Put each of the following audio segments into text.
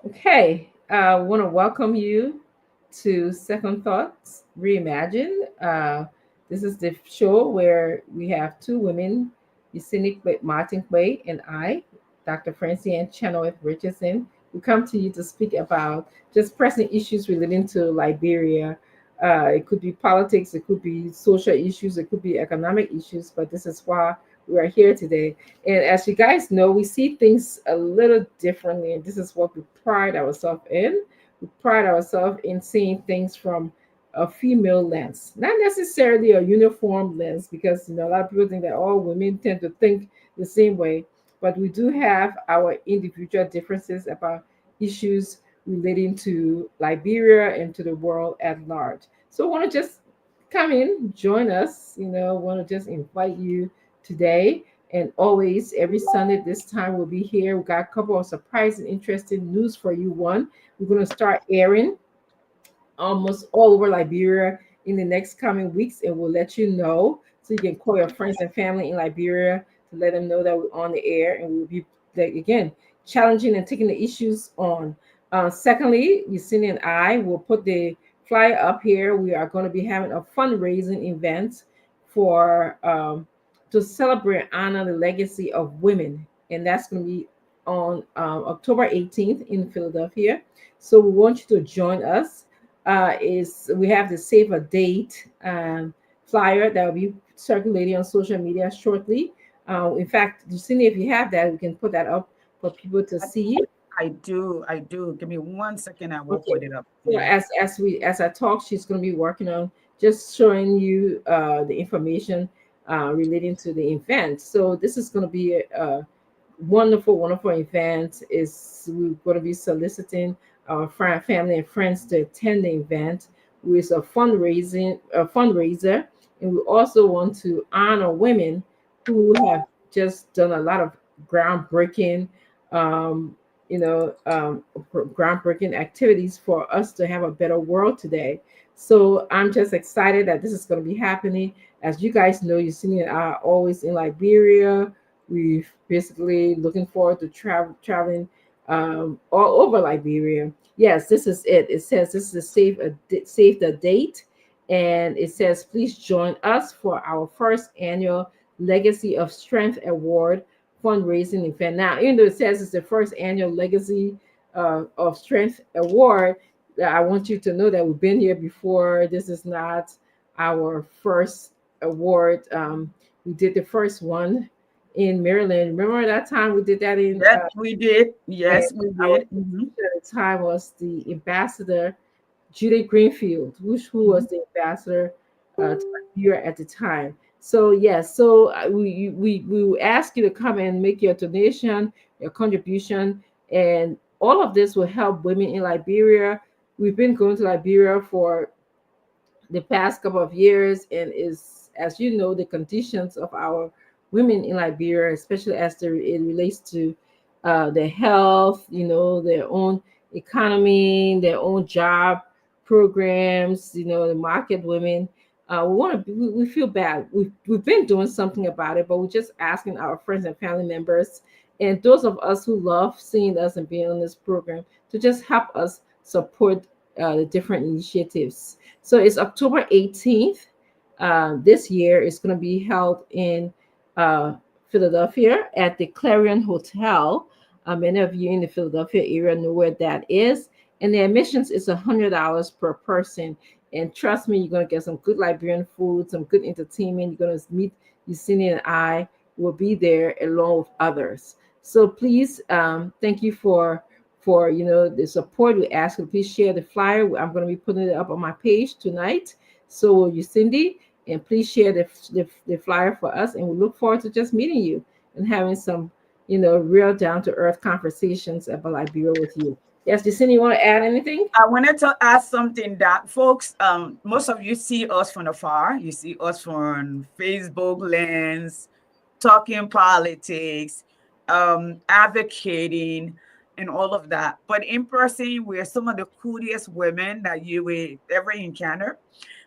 Okay, I want to welcome you to Second Thoughts Reimagined. This is the show where we have two women, Yesenia Martin Clay and I, Dr. Francine Chenoweth Richardson. We come to you to speak about just pressing issues relating to Liberia. It could be politics, it could be social issues, it could be economic issues, but this is why we are here today. And as you guys know, we see things a little differently, and this is what we pride ourselves in. We pride ourselves in seeing things from a female lens, not necessarily a uniform lens, because a lot of people think that all women tend to think the same way, but we do have our individual differences about issues relating to Liberia and to the world at large. So I want to just come in, join us. Want to just invite you today and always, every Sunday this time, we'll be here. We got a couple of surprising, interesting news for you. One, we're going to start airing almost all over Liberia in the next coming weeks, and we'll let you know. So you can call your friends and family in Liberia to let them know that we're on the air, and we'll be, like, again, challenging and taking the issues on. Secondly, Yesenia and I will put the flyer up here. We are going to be having a fundraising event for to celebrate and honor the legacy of women, and that's going to be on October 18th in Philadelphia. So we want you to join us. Is We have the save a date flyer that will be circulating on social media shortly. In fact, Lucinda, if you have that, we can put that up for people to see. I do. Give me 1 second. I will Okay. put it up So here. as I talk, she's going to be working on just showing you the information relating to the event. So this is going to be a wonderful, wonderful event. Is We're going to be soliciting our family and friends to attend the event with a fundraiser, and we also want to honor women who have just done a lot of groundbreaking, um, groundbreaking activities for us to have a better world today. So I'm just excited that this is going to be happening. As you guys know, Yesenia and I are always in Liberia. We've basically looking forward to traveling all over Liberia. Yes, this is it. It says this is save the date, and it says please join us for our first annual Legacy of Strength Award fundraising event. Now, even though it says it's the first annual Legacy of Strength Award, I want you to know that we've been here before. This is not our first award. We did the first one in Maryland. Remember that time we did that in Yes, we did. and Yes, we our did. speaker at the time was the ambassador Judy Greenfield, who was the ambassador to Liberia at the time. So yes, so we will ask you to come and make your donation, your contribution, and all of this will help women in Liberia. We've been going to Liberia for the past couple of years, and is, as you know, the conditions of our women in Liberia, especially it relates to their health, their own economy, their own job programs, the market women. We feel bad. We've been doing something about it, but we're just asking our friends and family members and those of us who love seeing us and being on this program to just help us support the different initiatives. So it's October 18th. This year it's going to be held in uh, Philadelphia at the Clarion Hotel. Many of you in the Philadelphia area know where that is. And the admissions is $100 per person. And trust me, you're going to get some good Liberian food, some good entertainment. You're going to meet Yesenia and I will be there along with others. So please, thank you for the support. We ask you to please share the flyer. I'm going to be putting it up on my page tonight. So will you, Cindy? And please share the flyer for us. And we look forward to just meeting you and having some, real down to earth conversations about Liberia with you. Yes, Jacindy, you want to add anything? I wanted to ask something that folks, most of you see us from afar. You see us from Facebook lens, talking politics, advocating, and all of that. But in person, we're some of the coolest women that you will ever encounter.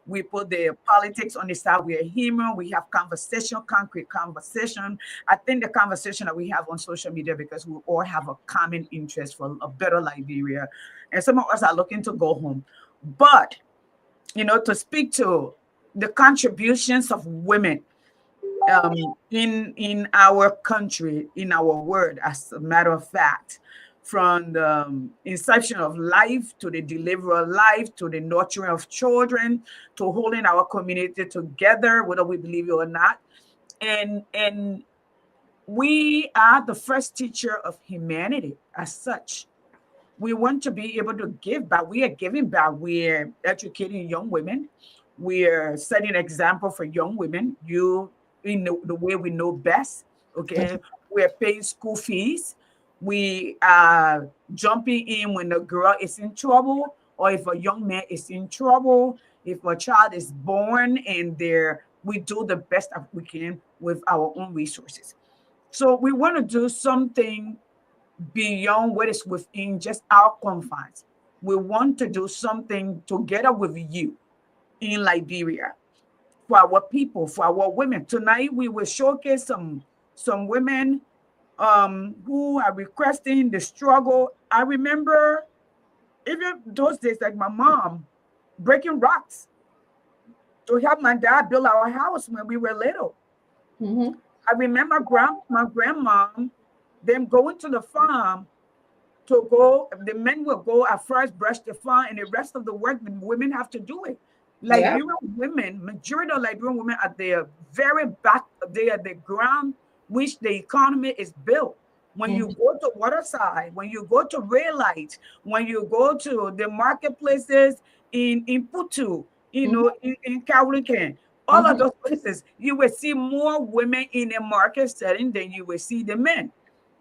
We put the politics on the side. We are human. We have conversation, concrete conversation. I think the conversation that we have on social media, because we all have a common interest for a better Liberia, and some of us are looking to go home. But to speak to the contributions of women in our country, in our world, as a matter of fact, from the inception of life to the delivery of life to the nurturing of children to holding our community together, whether we believe it or not. And we are the first teacher of humanity as such. We want to be able to give back. We are giving back. We're educating young women. We're setting an example for young women. You in the way we know best. Okay, we're paying school fees. We are jumping in when a girl is in trouble, or if a young man is in trouble, if a child is born, and we do the best that we can with our own resources. So we want to do something beyond what is within just our confines. We want to do something together with you in Liberia for our people, for our women. Tonight we will showcase some women who are requesting the struggle. I remember even those days, like my mom breaking rocks to help my dad build our house when we were little. Mm-hmm. I remember my grandmom, them going to the farm to go. The men will go at first, brush the farm, and the rest of the work the women have to do it. Yeah. Liberian women, majority of Liberian women at the very back, they are the ground which the economy is built. When you go to Waterside, when you go to Red Light, when you go to the marketplaces in Putu, in Kawlikan, all of those places, you will see more women in a market setting than you will see the men.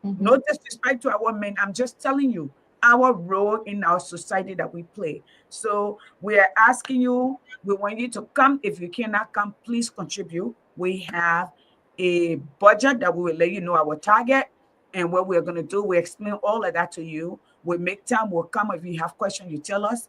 No disrespect to our men. I'm just telling you our role in our society that we play. So we are asking you, we want you to come. If you cannot come, please contribute. We have a budget that we will let you know our target and what we're going to do. We explain all of that to you. We make time. We'll come. If you have questions, you tell us.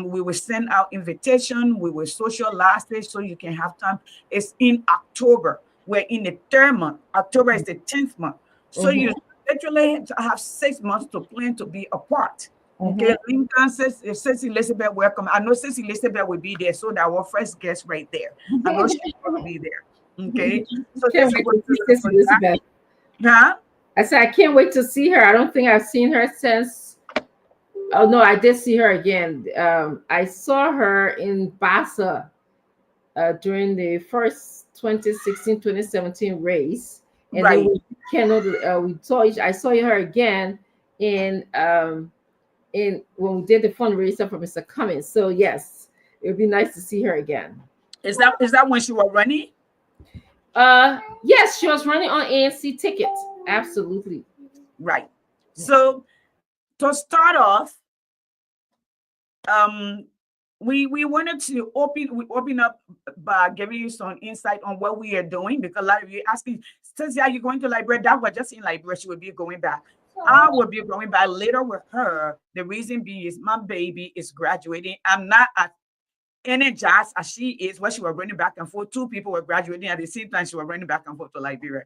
We will send out invitation. We will socialize it so you can have time. It's in October. We're in the third month. October is the 10th month. So you literally have 6 months to plan to be apart. Okay, Lincoln says Elizabeth, welcome. I know Sis Elizabeth will be there, so that our first guest right there. I know she's going to be there. Okay, so can't wait to see Sis Elizabeth. Huh? I said I can't wait to see her. I don't think I've seen her since. Oh no, I did see her again. I saw her in Bassa during the first 2016-2017 race, and Right. then we saw I saw her again in when we did the fundraiser for Mr. Cummins. So yes, it would be nice to see her again. Is that when she was running? Yes, she was running on ANC tickets. Absolutely. Right. So to start off, we wanted to open up by giving you some insight on what we are doing, because a lot of you asking, Stacey, are you going to Liberia? That was just in Liberia. She will be going back. I will be going back later with her. The reason being is my baby is graduating. I'm not as energized as she is. When she was running back and forth, 2 people were graduating at the same time. She was running back and forth to Liberia.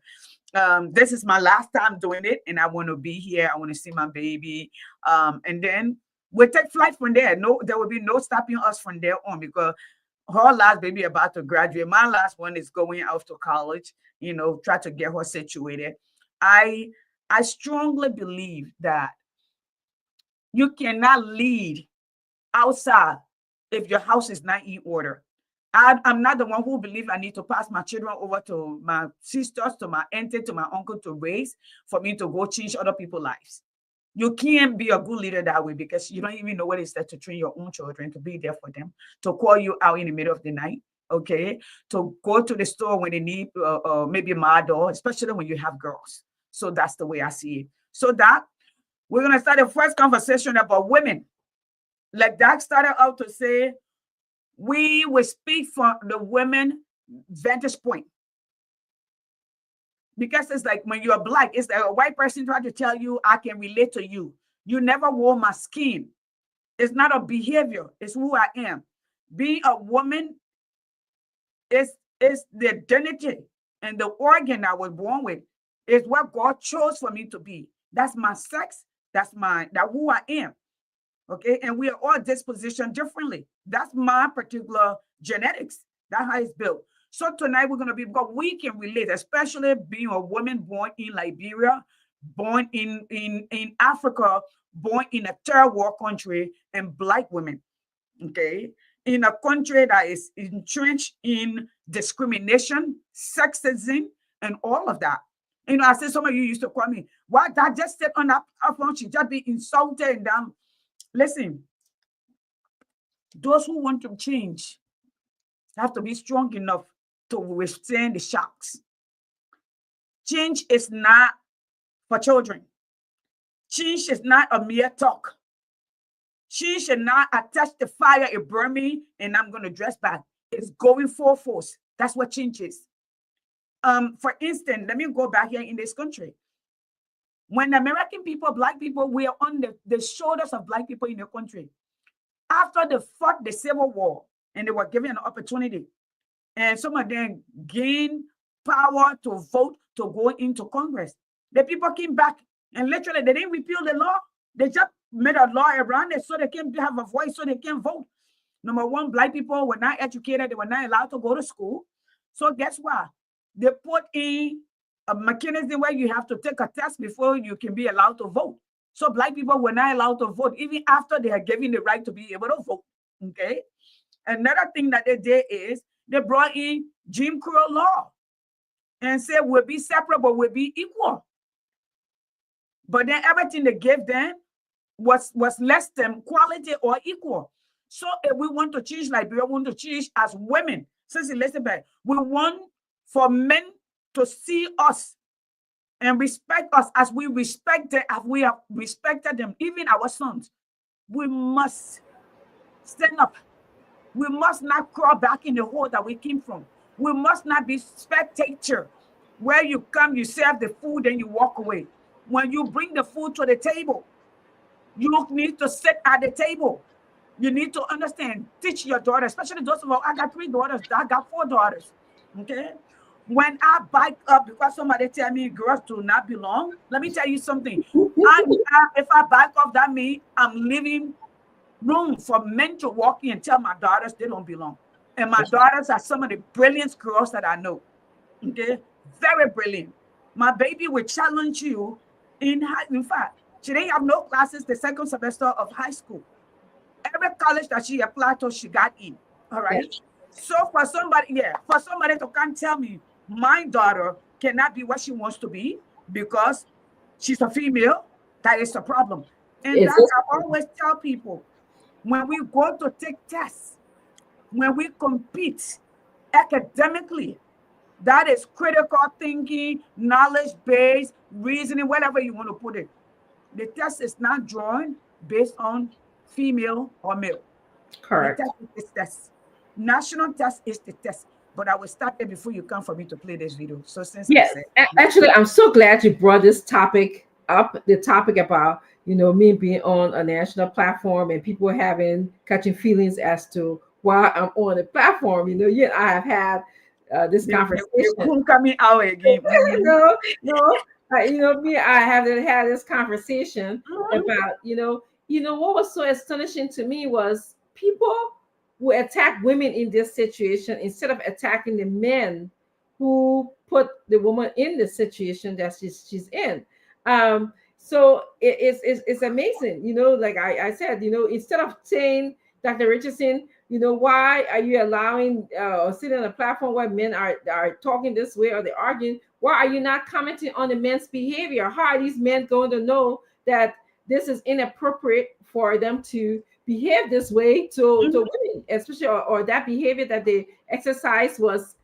This is my last time doing it, and I want to be here. I want to see my baby, and then we'll take flight from there. No, there will be no stopping us from there on, because her last baby about to graduate. My last one is going off to college. Try to get her situated. I strongly believe that you cannot lead outside if your house is not in order. I'm not the one who believes I need to pass my children over to my sisters, to my auntie, to my uncle to raise for me to go change other people's lives. You can't be a good leader that way, because you don't even know what it's like to train your own children, to be there for them, to call you out in the middle of the night, okay, to go to the store when they need maybe my door, especially when you have girls. So that's the way I see it. So that we're going to start the first conversation about women. Like Doc started out to say, we will speak from the women vantage point. Because it's like when you're Black, it's like a white person trying to tell you, I can relate to you. You never wore my skin. It's not a behavior. It's who I am. Being a woman is the identity and the organ I was born with. Is what God chose for me to be. That's my sex. That who I am. Okay, and we are all dispositioned differently. That's my particular genetics. That's how it's built. So tonight we're going to be, because we can relate, especially being a woman born in Liberia, born in Africa, born in a third world country, and Black women. Okay, in a country that is entrenched in discrimination, sexism, and all of that. I said some of you used to call me, why that just sit on that platform, she just be insulted and down. Listen, those who want to change have to be strong enough to withstand the shocks. Change is not for children. Change is not a mere talk. Change should not attach the fire, it burn me, and I'm going to dress back. It's going full force. That's what change is. For instance, let me go back here in this country. When American people, Black people, we are on the shoulders of Black people in the country. After they fought the Civil War and they were given an opportunity, and some of them gained power to vote to go into Congress, the people came back and literally they didn't repeal the law. They just made a law around it so they can have a voice, so they can vote. Number one, Black people were not educated. They were not allowed to go to school. So guess what? They put in a mechanism where you have to take a test before you can be allowed to vote. So Black people were not allowed to vote even after they had given the right to be able to vote. Okay. Another thing that they did is they brought in Jim Crow law and said we'll be separate, but we'll be equal. But then everything they gave them was less than quality or equal. So if we want to change Liberia, we want to change as women. Since Elizabeth, we want for men to see us and respect us as we respect them, as we have respected them, even our sons. We must stand up. We must not crawl back in the hole that we came from. We must not be spectator. Where you come, you serve the food, and you walk away. When you bring the food to the table, you need to sit at the table. You need to understand, teach your daughter, especially those of us. I got 3 daughters. I got 4 daughters. Okay. When I bike up because somebody tell me girls do not belong, let me tell you something. If I bike up, that means I'm leaving room for men to walk in and tell my daughters they don't belong. And my daughters are some of the brilliant girls that I know. Okay, very brilliant. My baby will challenge you in fact, she didn't have no classes the second semester of high school. Every college that she applied to, she got in. All right. Yes. So for somebody to come tell me my daughter cannot be what she wants to be because she's a female, that is a problem. And that's I always tell people, when we go to take tests, when we compete academically, that is critical thinking, knowledge-based, reasoning, whatever you want to put it. The test is not drawn based on female or male. Correct. The test is the test. National test is the test. But I will start there before you come for me to play this video. So since yes, actually, I'm so glad you brought this topic up. The topic about me being on a national platform and people catching feelings as to why I'm on the platform. I have had this conversation. Coming out again. I have had this conversation about what was so astonishing to me was people who attack women in this situation instead of attacking the men who put the woman in the situation that she's in. So it's amazing, like I said, instead of saying, Dr. Richardson, why are you allowing or sitting on a platform where men are talking this way or they're arguing? Why are you not commenting on the men's behavior? How are these men going to know that this is inappropriate for them to behave this way to women, especially or that behavior that they exercise was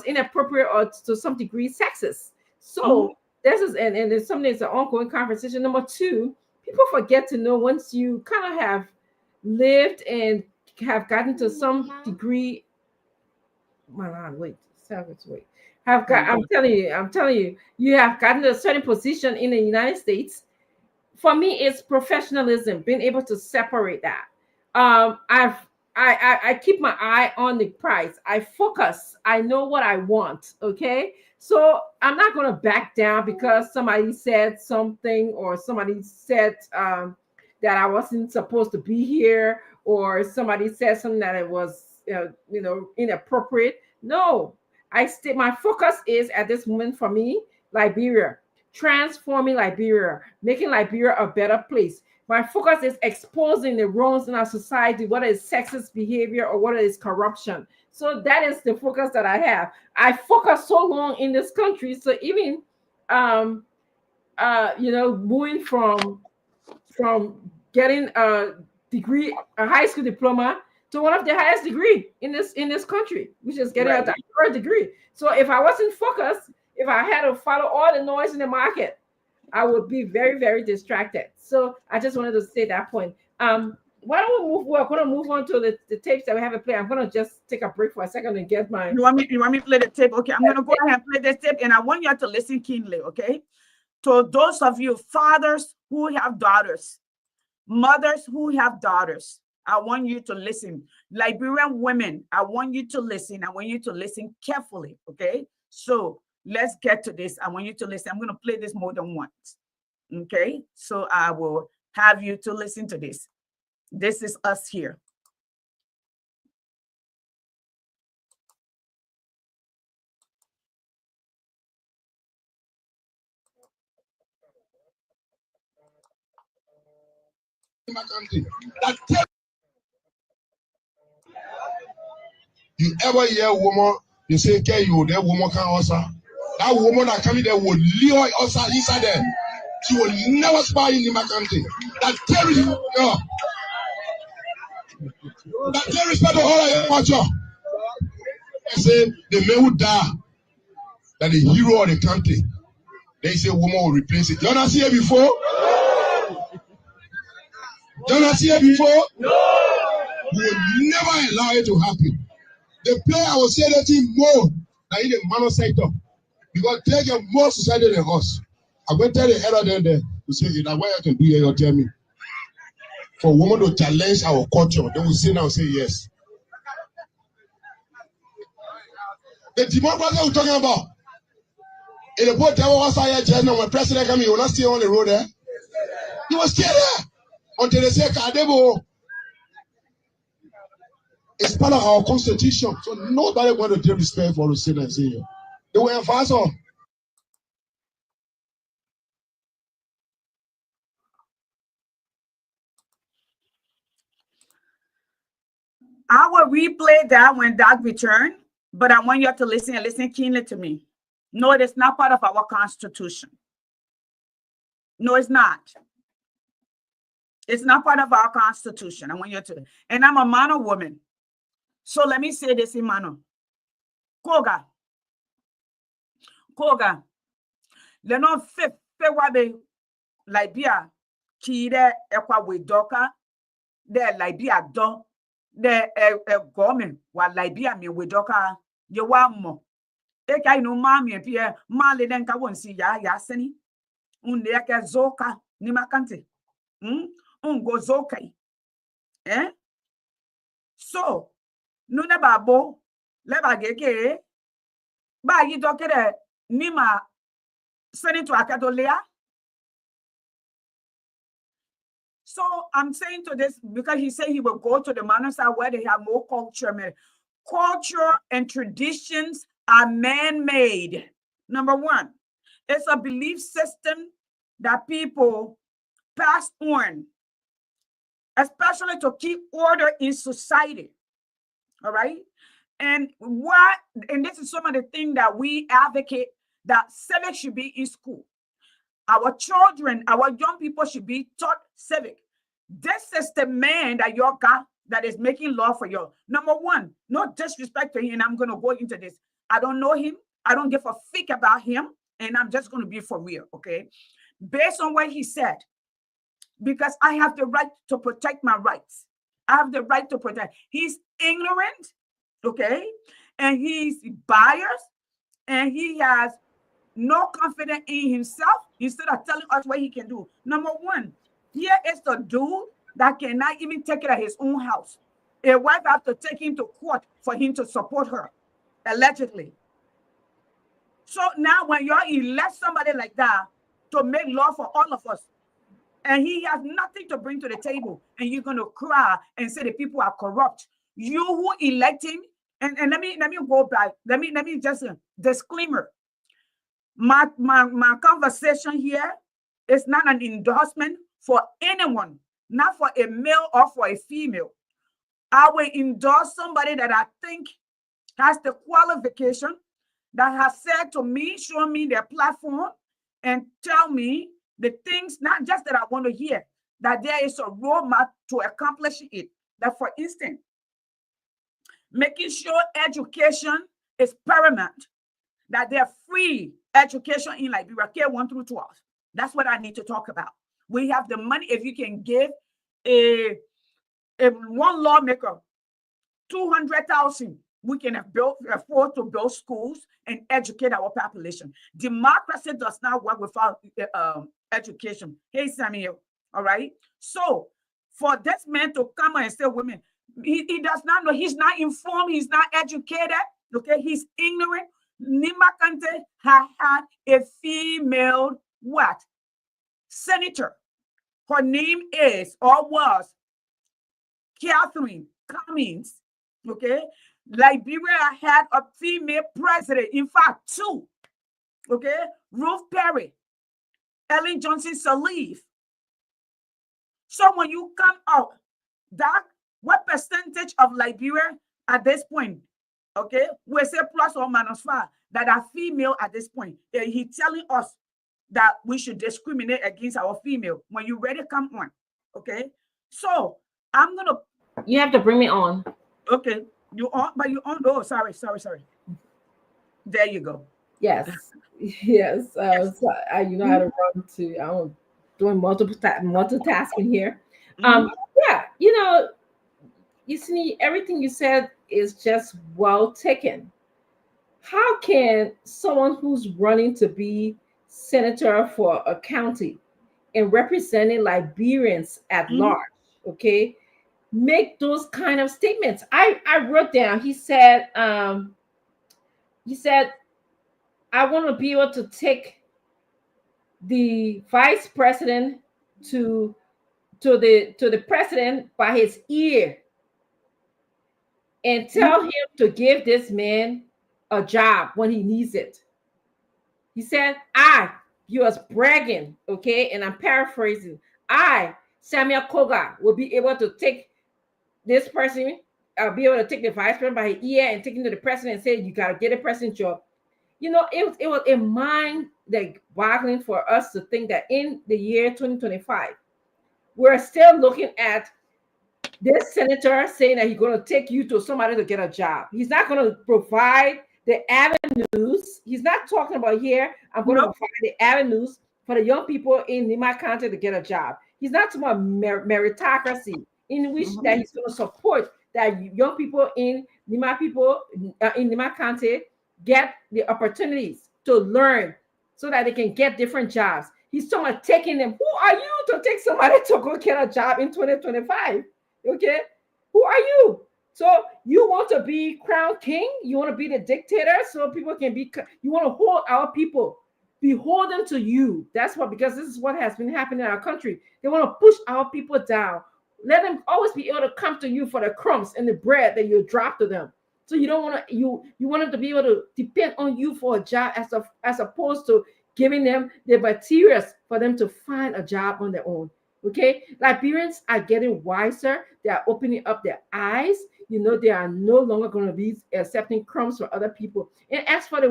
inappropriate or to some degree sexist? So this is and there's something that's an ongoing conversation. Number 2, people forget to know once you kind of have lived and have gotten to some degree. I'm telling you, you have gotten to a certain position in the United States. For me, it's professionalism, being able to separate that. I've I keep my eye on the price. I focus. I know what I want. Okay. So I'm not going to back down because somebody said something, or somebody said that I wasn't supposed to be here, or somebody said something that it was, inappropriate. No, I stay. My focus is at this moment for me, Liberia, transforming Liberia, making Liberia a better place. My focus is exposing the wrongs in our society, whether it's sexist behavior or whether it's corruption. So that is the focus that I have. I focus so long in this country. So even um moving from getting a degree, a high school diploma, to one of the highest degree in this country, which is getting a Right. doctorate degree. So if I wasn't focused, if I had to follow all the noise in the market, I would be very, very distracted. So I just wanted to say that point. Why don't we move? We're going to move on to the tapes that we have to play. I'm going to just take a break for a second and get my. You want me to play the tape? Okay, I'm gonna go ahead and play this tape, and I want you to listen keenly, okay? To those of you fathers who have daughters, mothers who have daughters, I want you to listen. Liberian women, I want you to listen. I want you to listen carefully, okay? So let's get to this. I want you to listen. I'm going to play this more than once, okay? So I will have you to listen to this. This is us here. You ever hear a woman, you say, okay, you, that woman can also. That woman that coming there will lure us inside there. She will never spy in my country. That there is no. That there is not the whole of watch. I say the man who die, that the hero of the country. They say woman will replace it. You not see it before? You not see it before? We will never allow it to happen. The player will say that thing more than in the man sector. Because they get more society than us. I'm going to tell the head of them there to say, that what I can do here, you tell me. For women to challenge our culture, they will say now, say yes. The democracy we're talking about, in the boat, there was a general, when president coming, you will not stay on the road there. You will stay there until they say, Kadebo. It's part of our constitution. So nobody want to take respect for the sinners here. They will enforce on. I will replay that when Doc return, but I want you to listen and listen keenly to me. No, it is not part of our constitution. No, it's not. It's not part of our constitution. I want you to. And I'm a man or woman. So let me say this in Mano. Koga. Le non fe wabe Libia kire ekwa we doka de Libia do de gome wa Libia mi we doka ye wa mo e kai no ma mi pie ma le den ka won si ya seni un de ke zoka ni makante un go zoka so nu ne babo le ba geke ba yi dokere ni ma seni to akadolia. So I'm saying to this because he said he will go to the mountain side where they have more culture. Culture and traditions are man-made. Number one, it's a belief system that people pass on, especially to keep order in society. All right. And this is some of the things that we advocate, that civics should be in school. Our children, our young people should be taught civic. This is the man that you got that is making law for you. Number one, no disrespect to him, and I'm going to go into this. I don't know him. I don't give a fig about him, and I'm just going to be for real, okay? Based on what he said, because I have the right to protect my rights. I have the right to protect. He's ignorant, okay? And he's biased, and he has no confidence in himself instead of telling us what he can do. Number one, here is the dude that cannot even take care of his own house. A wife have to take him to court for him to support her, allegedly. So now when you elect somebody like that to make law for all of us, and he has nothing to bring to the table, and you're going to cry and say the people are corrupt. You who elect him, and let me go back. Let me just disclaimer. My conversation here is not an endorsement for anyone, not for a male or for a female. I will endorse somebody that I think has the qualification, that has said to me, show me their platform, and tell me the things, not just that I want to hear, that there is a roadmap to accomplish it. That, for instance, making sure education is paramount, that they're free education in Liberia, K1 through 12. That's what I need to talk about. We have the money. If you can give a one lawmaker 200,000, we can afford to build schools and educate our population. Democracy does not work without education. Hey, Samuel, all right? So for this man to come and say women, he does not know, he's not informed, he's not educated, okay? He's ignorant. Nima Kante had a female what? Senator. Her name is or was Catherine Cummings, okay? Liberia had a female president, in fact, two, okay? Ruth Perry, Ellen Johnson Sirleaf. So when you come out, that what percentage of Liberia at this point, okay, we say plus or minus 5, that are female at this point. He's telling us that we should discriminate against our female. When you ready, come on, okay? So I'm gonna. You have to bring me on. Okay, you on, but you on. Oh, sorry. There you go. Yes, yes. Yes. So you know how to run to. I'm doing multitasking here. Mhm. Yeah, you know, you see, everything you said is just well taken. How can someone who's running to be senator for a county and representing Liberians at Mhm. large, okay, make those kind of statements? I wrote down. He said, I want to be able to take the vice president to the president by his ear and tell him to give this man a job when he needs it. He said, he was bragging, okay, and I'm paraphrasing. Samuel Koga, will be able to take this person, be able to take the vice president by his ear and take him to the president and say, you got to get a president job. You know, it was a mind that boggling for us to think that in the year 2025, we're still looking at this senator saying that he's going to take you to somebody to get a job. He's not going to provide the avenues. He's not talking about here, I'm going to provide the avenues for the young people in Nima County to get a job. He's not talking about meritocracy, in which that he's going to support that young people in Nima County get the opportunities to learn so that they can get different jobs. He's talking about taking them. Who are you to take somebody to go get a job in 2025? Okay, who are you? So you want to be crown king? You want to be the dictator so people can be, you want to hold our people beholden to you. That's what, because this is what has been happening in our country. They want to push our people down. Let them always be able to come to you for the crumbs and the bread that you drop to them. So you don't want to, you want them to be able to depend on you for a job as opposed to giving them the materials for them to find a job on their own. Okay, Liberians are getting wiser. They are opening up their eyes. You know, they are no longer going to be accepting crumbs from other people. And as for the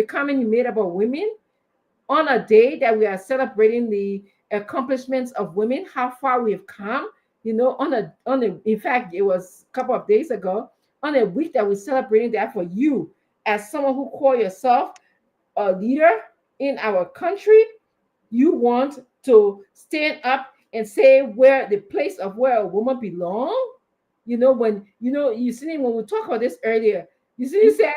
comment you made about women, on a day that we are celebrating the accomplishments of women, how far we have come. You know, in fact, it was a couple of days ago, on a week that we're celebrating that for you, as someone who call yourself a leader in our country, you want to stand up and say where the place of where a woman belongs. You know, when you see when we talked about this earlier, you see, he said,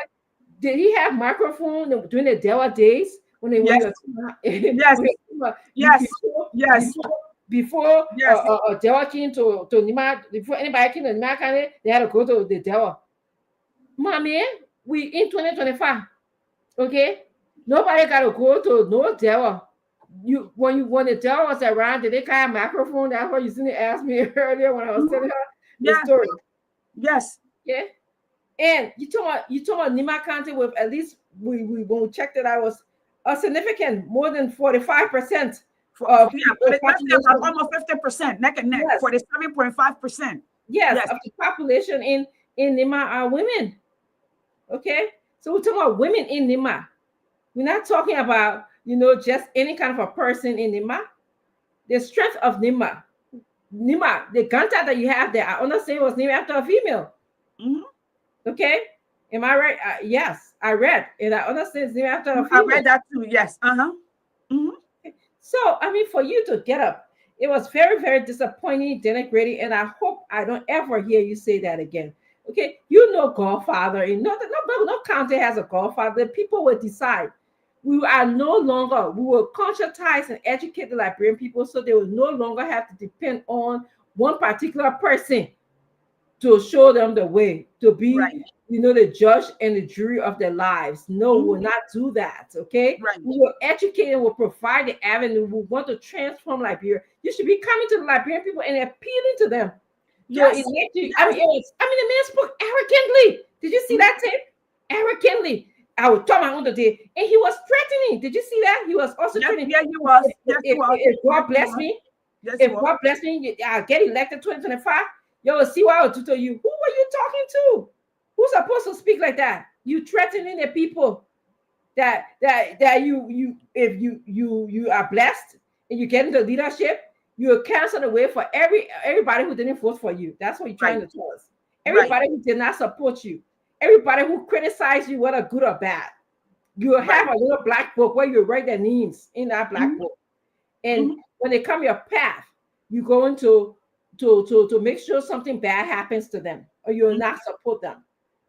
did he have microphone during the Dela days when they were Yes. Yes. Before Yes. Dewa came to Nima, before anybody came to Nima County, they had to go to the Dewa. Mommy, we in 2025. Okay, nobody got to go to no Dewa. When the Dewa was around, did they carry a microphone? That's what you seen ask me earlier when I was telling her the Yeah. story. Yes. Yeah. And you talking about Nima County with at least when we checked it out was a significant more than 45% of Yeah, the let's say about population. almost 50%, neck and neck, Yes. 47.5%. Yes, Yes. of the population in Nima are women. Okay, so we're talking about women in Nima. We're not talking about just any kind of a person in Nima. The strength of Nima, the contact that you have there, I understand was named after a female. Mhm. Okay, am I right? Yes, I read, and I understand it's named after a I female. read that too. Yes. Mhm. So, I mean, for you to get up, it was very, very disappointing, denigrating, and I hope I don't ever hear you say that again. Okay, Godfather, and no county has a Godfather. People will decide. We will conscientize and educate the Liberian people so they will no longer have to depend on one particular person to show them the way, to Right. be, the judge and the jury of their lives. No, Mhm. we'll not do that. Okay. Right. We will educate and will provide the avenue. We want to transform Liberia. You should be coming to the Liberian people and appealing to them. Yes. To elect you. Yes. I mean, the man spoke arrogantly. Did you see that tape? Arrogantly. I will talk my own today. And he was threatening. Did you see that? He was also Yes, threatening. yeah, he was. Yes, he was. If God Yes, he bless was. me, Yes, he if was. God bless me, I get elected 2025. Yo, see what I will do to you. Who were you talking to? Who's supposed to speak like that? You threatening the people that you if you are blessed and you get into leadership, you will cancel the way for everybody who didn't vote for you. That's what you're trying Right. to tell us. Right. Everybody who did not support you, everybody who criticized you, whether good or bad. You will have Right. a little black book where you write their names in that black Mhm. book. And Mhm. when they come your path, you go into to make sure something bad happens to them, or you will Mhm. not support them.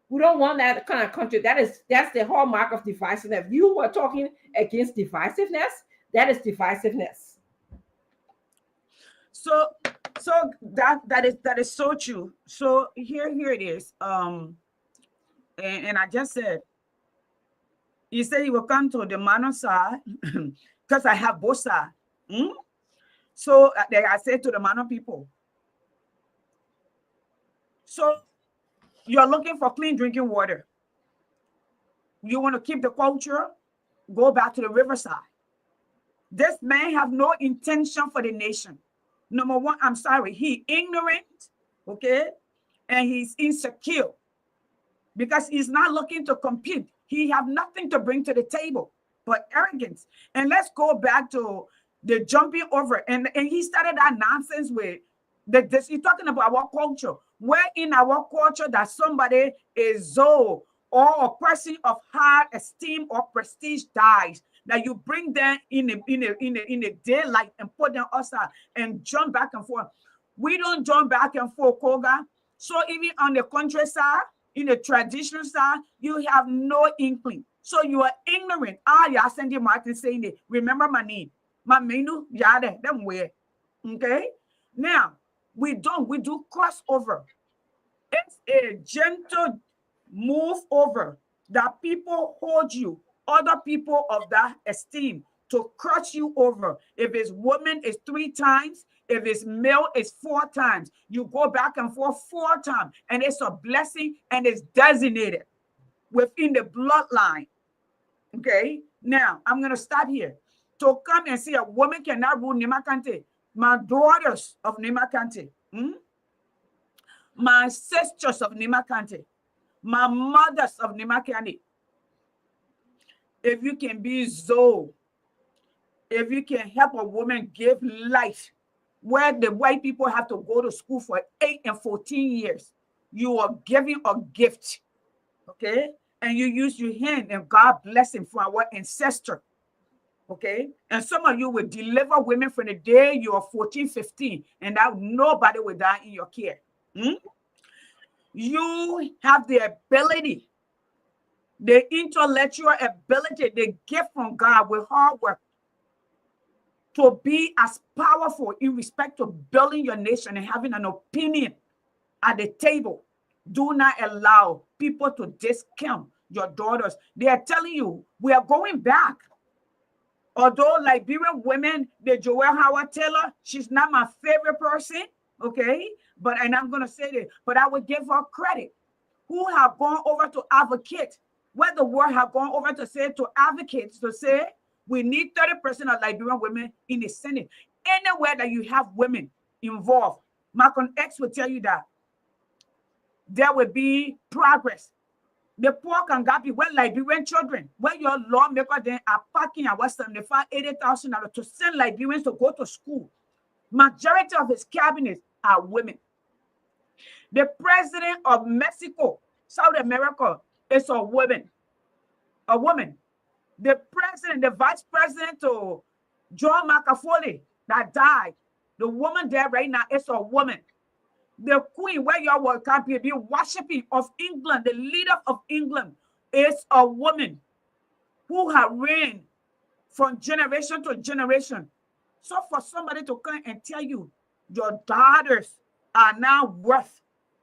We don't want that kind of country. That's the hallmark of divisiveness. If you were talking against divisiveness, that is divisiveness. So that is so true. So here it is. And I just said, you said you will come to the Mano side because I have both sides. So like I said to the Mano people. So you're looking for clean drinking water. You want to keep the culture, go back to the riverside. This man have no intention for the nation. Number one, I'm sorry, he ignorant, okay? And he's insecure because he's not looking to compete. He have nothing to bring to the table but arrogance. And let's go back to the jumping over. And he started that nonsense with this. He's talking about our culture. Where in our culture that somebody is Zoe or a person of high esteem or prestige dies, that you bring them in a daylight and put them outside and jump back and forth. We don't jump back and forth, Koga. So even on the countryside, in the traditional side, you have no inkling. So you are ignorant. Yeah, Sandy Martin saying it. Remember my name. My menu, yada, them way. Okay? Now, we do crossover. It's a gentle move over that people hold you, other people of that esteem, to crush you over. If it's woman, it's 3 times. If it's male, it's 4 times. You go back and forth 4 times, and it's a blessing, and it's designated within the bloodline. Okay? Now, I'm going to stop here. To come and see a woman cannot rule Nima County. My daughters of Nima County, my sisters of Nima County, my mothers of Nima County, if you can be Zoe, if you can help a woman give life, where the white people have to go to school for 8 and 14 years, you are giving a gift, okay? And you use your hand, and God bless him for our ancestor, okay? And some of you will deliver women from the day you are 14, 15, and that nobody will die in your care. You have the ability, the intellectual ability, the gift from God with hard work. to be as powerful in respect to building your nation and having an opinion at the table. Do not allow people to discount your daughters. They are telling you, we are going back. Although Liberian women, the Joelle Howard Taylor, she's not my favorite person, okay? And I'm going to say this, but I would give her credit. Who have gone over to advocate, where the world have gone over to say, to advocate, to say, we need 30% of Liberian women in the Senate. Anywhere that you have women involved, Malcolm X will tell you that there will be progress. The poor can be where Liberian children, where your lawmaker then are packing at West 75, $80,000 to send Liberians to go to school. Majority of his cabinet are women. The president of Mexico, South America, is a woman. A woman. The president, the vice president to John McAfee that died, the woman there right now is a woman. The queen, where you will be worshiping of England, the leader of England is a woman who has reigned from generation to generation. So for somebody to come and tell you your daughters are now worth,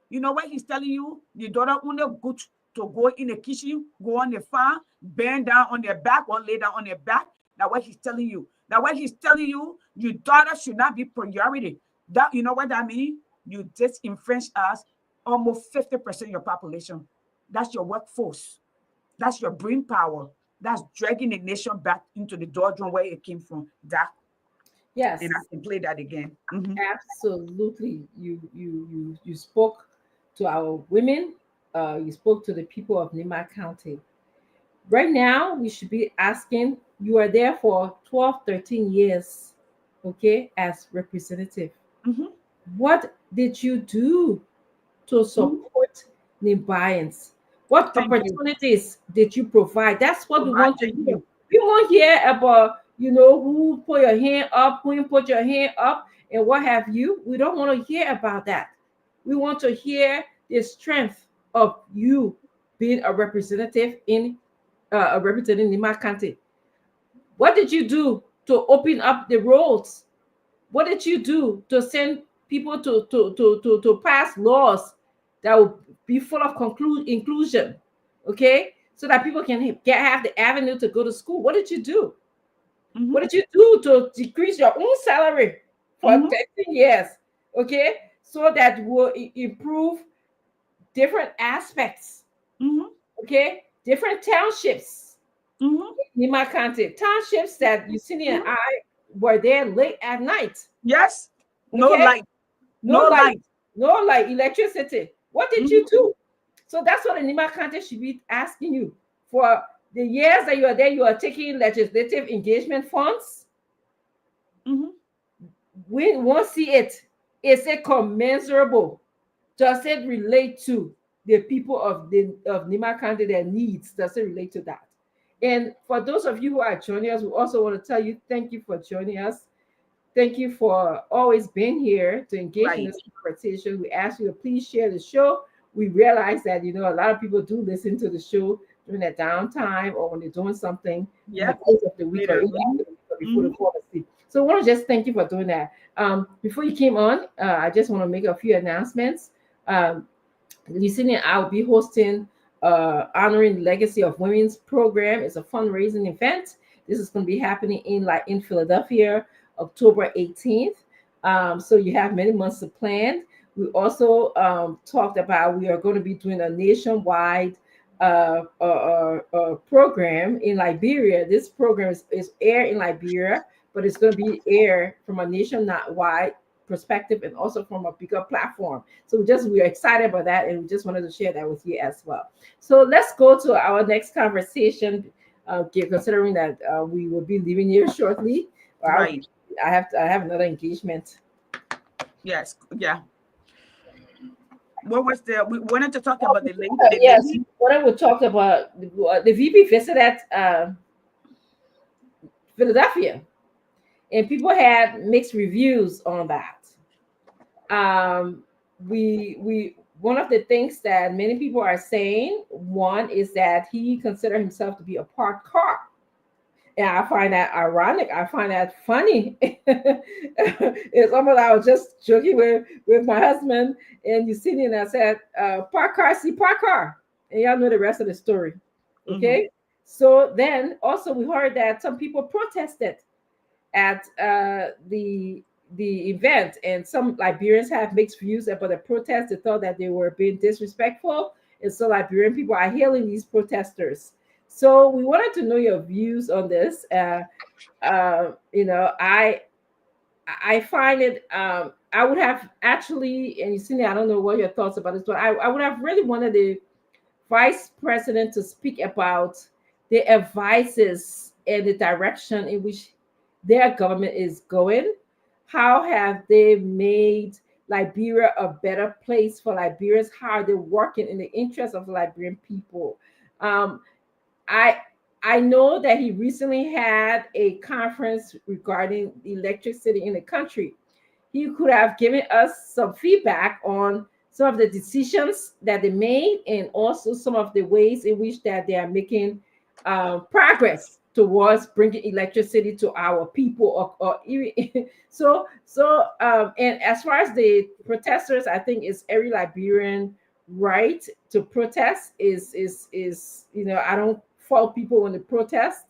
you know what he's telling you? The daughter only good to go in the kitchen, go on the farm, bend down on their back or lay down on their back. That's what he's telling you. That's what he's telling you. Your daughter should not be priority. That, you know what that means? You disenfranchise us almost 50% of your population. That's your workforce. That's your brain power. That's dragging the nation back into the doldrum where it came from. That, yes, and I can play that again. Absolutely. You spoke to our women. You spoke to the people of Nima County. Right now, we should be asking. You are there for 12, 13 years, okay, as representative. What did you do to support Nimbayans? What opportunities did you provide? That's what we want to hear. We won't hear about, who put your hand up, who put your hand up, and what have you. We don't want to hear about that. We want to hear the strength of you being a representative in representing Nima County. What did you do to open up the roads? What did you do to send people to pass laws that will be full of inclusion, okay, so that people can have the avenue to go to school? What did you do? What did you do to decrease your own salary for 13 years, okay, so that will improve different aspects, okay, different townships, Nima County townships that Yesenia and I were there late at night. Yes. No light. No light, electricity. What did you do? So that's what the Nima County should be asking you. For the years that you are there, you are taking legislative engagement funds. We won't see it. Is it commensurable? Does it relate to the people of Nima County, their needs? Does it relate to that? And for those of you who are joining us, we also want to tell you thank you for joining us. Thank you for always being here to engage in this conversation. We ask you to please share the show. We realize that, a lot of people do listen to the show during their downtime or when they're doing something in the course of the week or before they fall asleep. So I want to just thank you for doing that. Before you came on, I just want to make a few announcements. Yesenia and I will be hosting Honoring the Legacy of Women's program. It's a fundraising event. This is going to be happening in Philadelphia, October 18th. So you have many months to plan. We also talked about we are going to be doing a nationwide program in Liberia. This program is aired in Liberia, but it's going to be aired from a nationwide perspective and also from a bigger platform. So we're excited about that, and we just wanted to share that with you as well. So let's go to our next conversation, considering that we will be leaving here shortly. Right. I have another engagement. Yes. Yeah. What was we wanted to talk about the lady? Yes, what we talked about the VP visited Philadelphia, and people had mixed reviews on that. We one of the things that many people are saying, one is that he considered himself to be a parked car, And I find that ironic. I find that funny. It's almost, I was just joking with my husband, and you see me, and I said, park car, see park car. And y'all know the rest of the story. Mhm. Okay. So then also we heard that some people protested at the event, and some Liberians have mixed views about the protest. They thought that they were being disrespectful, and so Liberian people are hailing these protesters. So we wanted to know your views on this. You know, I find it. I would have actually, and you see, I don't know what your thoughts about this, but I would have really wanted the vice president to speak about the advices and the direction in which their government is going. How have they made Liberia a better place for Liberians? How are they working in the interest of the Liberian people? Um, I I know that he recently had a conference regarding electricity in the country. He could have given us some feedback on some of the decisions that they made, and also some of the ways in which that they are making progress towards bringing electricity to our people, or even and as far as the protesters, I think it's every Liberian right to protest. Is you know, I don't fault people when they protest,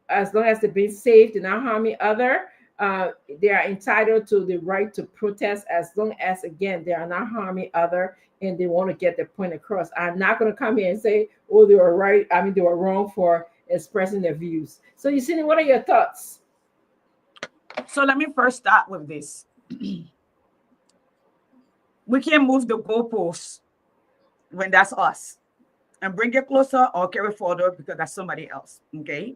as long as they're being safe and not harming other. They are entitled to the right to protest, as long as, again, they are not harming other and they want to get their point across. I'm not going to come here and say, oh, they were right, I mean they were wrong for expressing their views. So you see, what are your thoughts? So let me first start with this. We can't move the goalposts when that's us, and bring it closer or carry further because that's somebody else. Okay.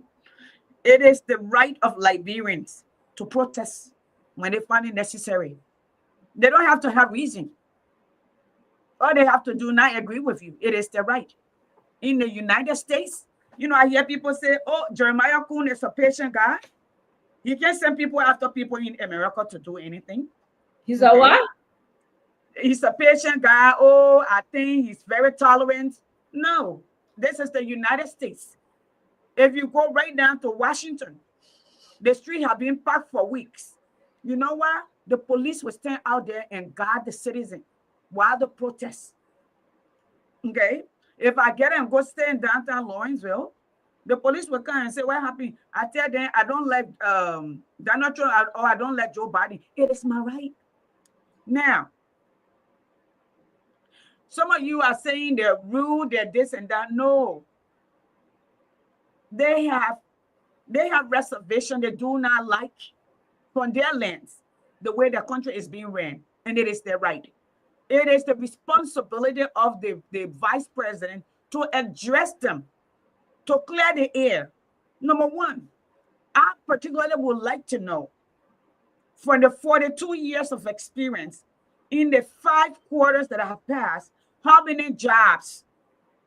It is the right of Liberians to protest when they find it necessary. They don't have to have reason. All they have to do not agree with you. It is their right. In the United States, you know, I hear people say, oh, Jeremiah Kuhn is a patient guy. He can't send people after people in America to do anything. He's a what? He's a patient guy. Oh, I think he's very tolerant. No, this is the United States. If you go right down to Washington, the street have been packed for weeks. You know what? The police will stand out there and guard the citizen while the protests. Okay? If I get and go stay in downtown Lawrenceville, the police will come and say, what happened? I tell them I don't like Donald Trump, or I don't like Joe Biden. It is my right. Now, some of you are saying they're rude, they're this and that. No. They have reservation they do not like from their lands, the way the country is being ran, and it is their right. It is the responsibility of the vice president to address them, to clear the air. Number one, I particularly would like to know, from the 42 years of experience, in the 5 quarters that have passed, how many jobs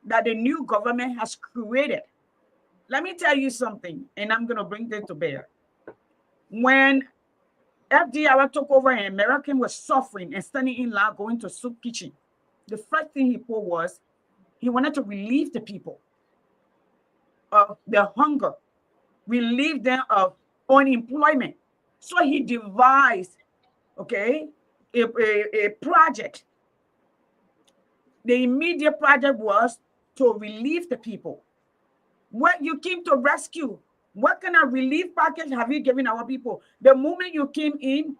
that the new government has created. Let me tell you something, and I'm going to bring this to bear. When FDR took over and American was suffering and standing in line going to soup kitchen, the first thing he put was he wanted to relieve the people of their hunger, relieve them of unemployment. So he devised, okay, a project. The immediate project was to relieve the people. What you came to rescue, what kind of relief package have you given our people? The moment you came in,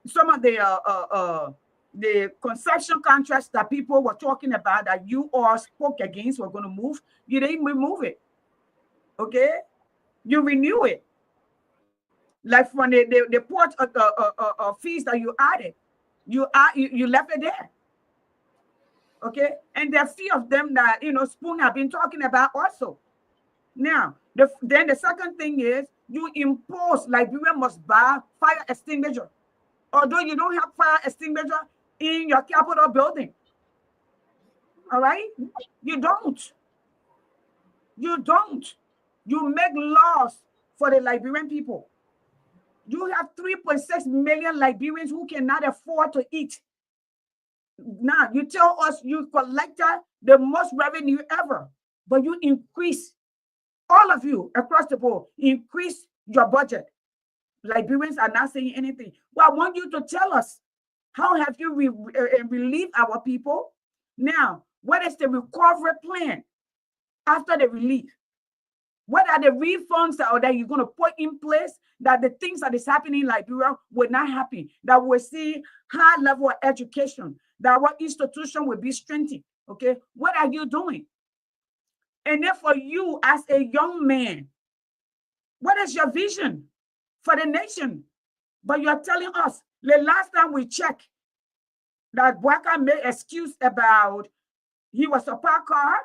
some of the concession contracts that people were talking about that you all spoke against were going to move, you didn't remove it. Okay, you renew it. Like from the port fees that you added, you left it there. Okay, and there are few of them that Spoon have been talking about also. Now, then the second thing is you impose Liberia must buy fire extinguisher, although you don't have fire extinguisher in your Capitol building. All right, you don't. You don't. You make laws for the Liberian people. You have 3.6 million Liberians who cannot afford to eat. Now, you tell us you collected the most revenue ever, but you increase all of you across the board, increase your budget. Liberians are not saying anything. Well, I want you to tell us, how have you relieved our people? Now, what is the recovery plan after the relief? What are the refunds that you're going to put in place that the things that is happening in Liberia will not happen, that we'll see high level of education, that our institution will be strengthened? Okay, what are you doing? And then for you as a young man, what is your vision for the nation? But you're telling us, the last time we checked, that Bwaka made excuse about he was a park car,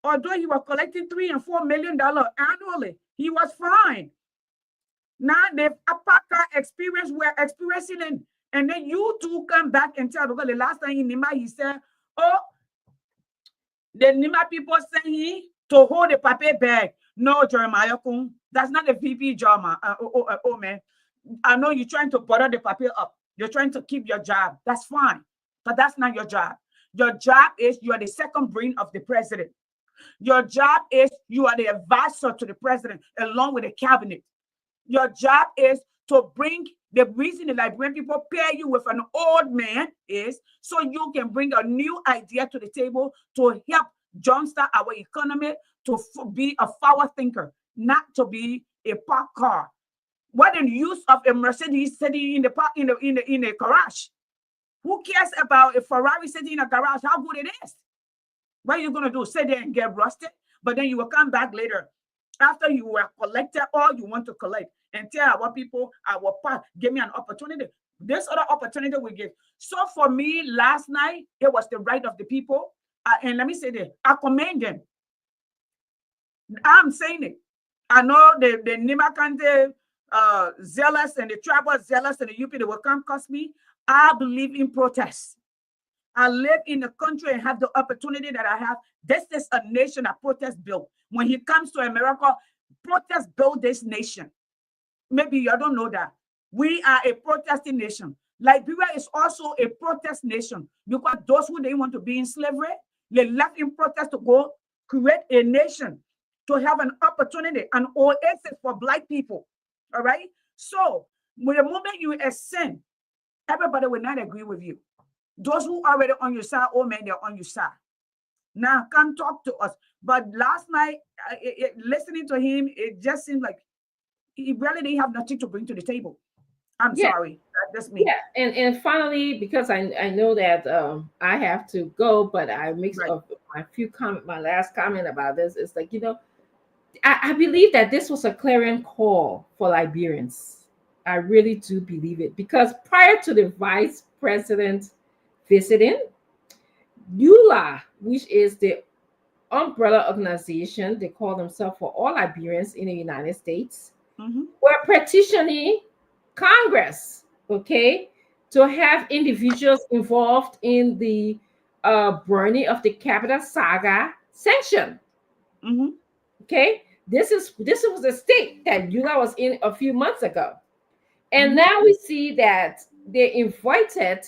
although he was collecting $3 and $4 million annually, he was fine. Now the park car experience we're experiencing it, and then you two come back and tell, because the last time in Nima he said, oh, the Nima people sent him to hold the paper bag. No, Jeremiah Kun, that's not a VP job, man. I know you're trying to butter the paper up. You're trying to keep your job. That's fine, but that's not your job. Your job is you are the second brain of the president. Your job is you are the advisor to the president along with the cabinet. Your job is to bring the reason the Liberian people pair you with an old man is so you can bring a new idea to the table to help jumpstart our economy, to be a forward thinker, not to be a park car. What the use of a Mercedes sitting in the park in the garage? Who cares about a Ferrari sitting in a garage? How good it is? What are you gonna do? Sit there and get rusted, but then you will come back later after you were collected all you want to collect and tell our people, our part, give me an opportunity. This other opportunity we give. So for me, last night it was the right of the people, and let me say this: I commend them. I'm saying it. I know the Nimakante zealous and the tribal zealous and the UP, they will come cost me. I believe in protest. I live in a country and have the opportunity that I have. This is a nation that protest built. When he comes to America, protest build this nation. Maybe you don't know that. We are a protesting nation. Liberia is also a protest nation because those who didn't want to be in slavery, they left in protest to go create a nation, to have an opportunity, an oasis for Black people. All right? So, when the moment you ascend, everybody will not agree with you. Those who are already on your side, oh man, they're on your side. Now, come talk to us. But last night, listening to him, it just seemed like he really didn't have nothing to bring to the table. I'm sorry. That's me. Yeah, and finally, because I know that I have to go, but I mixed up my last comment about this is like, I believe that this was a clarion call for Liberians. I really do believe it, because prior to the vice president visiting, ULA, which is the umbrella organization, they call themselves for all Liberians in the United States, were petitioning Congress, okay, to have individuals involved in the burning of the Capitol saga sanctioned. Okay, this was a state that ULA was in a few months ago, and now we see that they invited